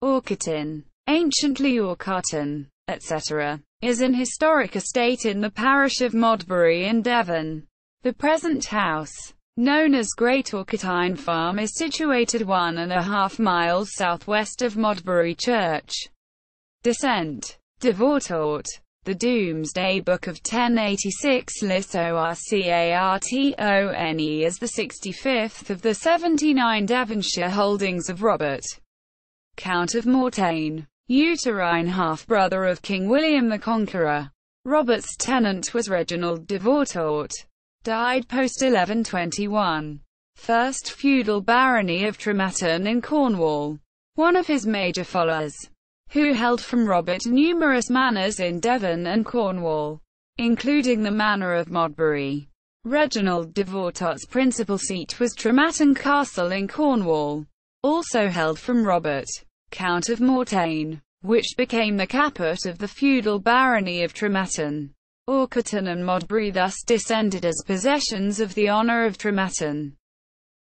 Orcheton, anciently Orcharton, etc., is an historic estate in the parish of Modbury in Devon. The present house, known as Great Orcheton Farm, is situated 1.5 miles southwest of Modbury Church. Descent. Devortort. The Domesday Book of 1086 lists Orcartone as the 65th of the 79 Devonshire holdings of Robert, Count of Mortain, uterine half-brother of King William the Conqueror. Robert's tenant was Reginald Devortort, died post-1121. First feudal barony of Trematton in Cornwall. One of his major followers, who held from Robert numerous manors in Devon and Cornwall, including the manor of Modbury. Reginald Devortort's principal seat was Trematton Castle in Cornwall, also held from Robert, Count of Mortain, which became the caput of the feudal barony of Trematton. Orcharton and Modbury thus descended as possessions of the honour of Trematton.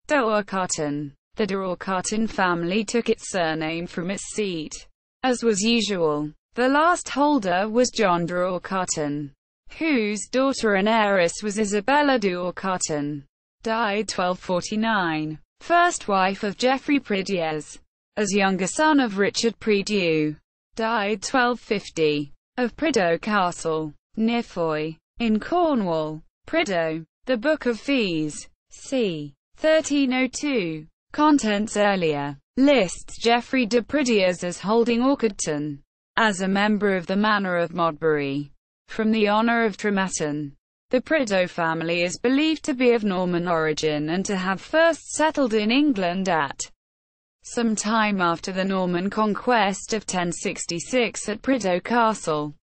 De Orcharton. The de Orcheton family took its surname from its seat. As was usual, the last holder was John de Orcharton, whose daughter and heiress was Isabella de Orcharton, died 1249, first wife of Geoffrey Pridiez, as younger son of Richard Prideaux, died 1250, of Prideaux Castle, near Foy, in Cornwall. Prideaux. The Book of Fees, c. 1302. Contents earlier. Lists Geoffrey de Prideaux as holding Orcharton, as a member of the manor of Modbury, from the honour of Trematton. The Prideaux family is believed to be of Norman origin and to have first settled in England at some time after the Norman conquest of 1066 at Prideaux Castle,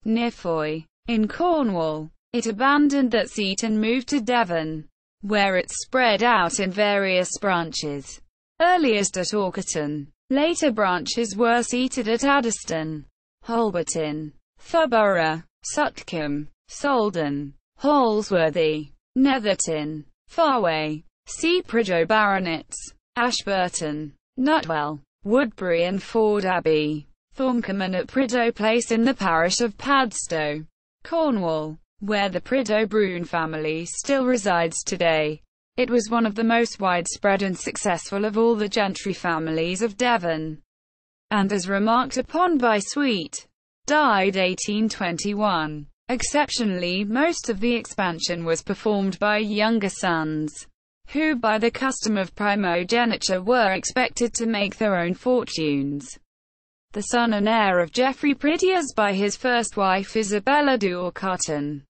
near Foy, in Cornwall. It abandoned that seat and moved to Devon, where it spread out in various branches. Earliest at Orcharton. Later branches were seated at Addiston, Holberton, Thuborough, Sutcombe, Soldon, Holsworthy, Netherton, Farway, C. Prideaux Baronets, Ashburton, Nutwell, Woodbury and Ford Abbey, Thorncombe, and at Prideaux Place in the parish of Padstow, Cornwall, where the Prideaux Brune family still resides today. It was one of the most widespread and successful of all the gentry families of Devon, and as remarked upon by Sweet, died 1821. Exceptionally, most of the expansion was performed by younger sons, who by the custom of primogeniture were expected to make their own fortunes. The son and heir of Geoffrey Prideaux by his first wife Isabella de Orcharton,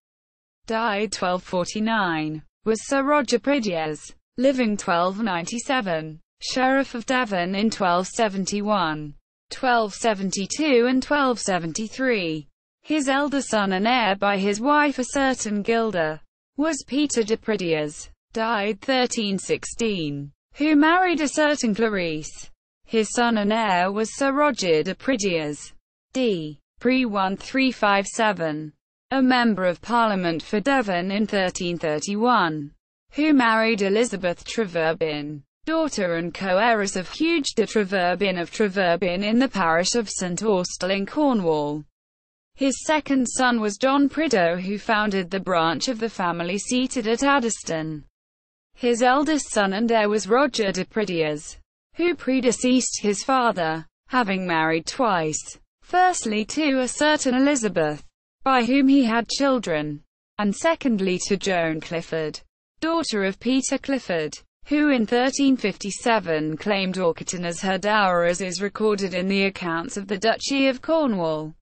died 1249, was Sir Roger Prideaux, living 1297, Sheriff of Devon in 1271, 1272 and 1273. His elder son and heir by his wife a certain Gilda, was Peter de Prideaux, died 1316, who married a certain Clarice. His son and heir was Sir Roger de Prideaux, d. pre 1357. A Member of Parliament for Devon in 1331, who married Elizabeth Treverbin, daughter and co-heiress of Hugh de Treverbin of Treverbin in the parish of St Austell in Cornwall. His second son was John Prideaux, who founded the branch of the family seated at Addiston. His eldest son and heir was Roger de Prideaux, who predeceased his father, having married twice, firstly to a certain Elizabeth, by whom he had children, and secondly to Joan Clifford, daughter of Peter Clifford, who in 1357 claimed Orcharton as her dower, as is recorded in the accounts of the Duchy of Cornwall.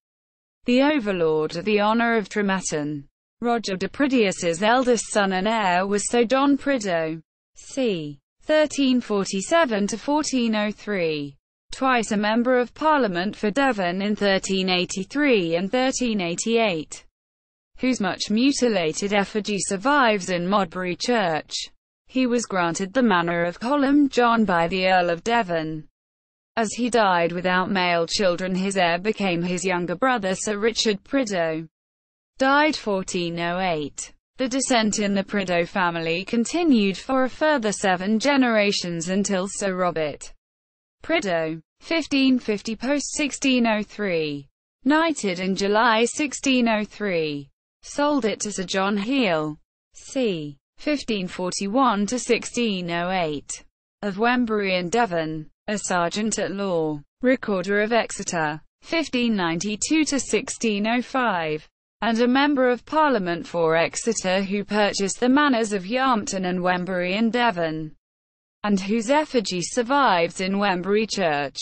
The overlord of the honour of Trematton, Roger de Prideaux's eldest son and heir was Sir John Prideaux, c. 1347 to 1403. Twice a Member of Parliament for Devon in 1383 and 1388, whose much mutilated effigy survives in Modbury Church. He was granted the manor of Colum John by the Earl of Devon. As he died without male children, his heir became his younger brother Sir Richard Prideaux, died 1408. The descent in the Prideaux family continued for a further 7 generations until Sir Robert Prideaux, 1550 post 1603. Knighted in July 1603. Sold it to Sir John Heale. c. 1541 to 1608. Of Wembury and Devon. A sergeant-at-law. Recorder of Exeter. 1592 to 1605. And a Member of Parliament for Exeter who purchased the manors of Yarmpton and Wembury and Devon, and whose effigy survives in Wembury Church.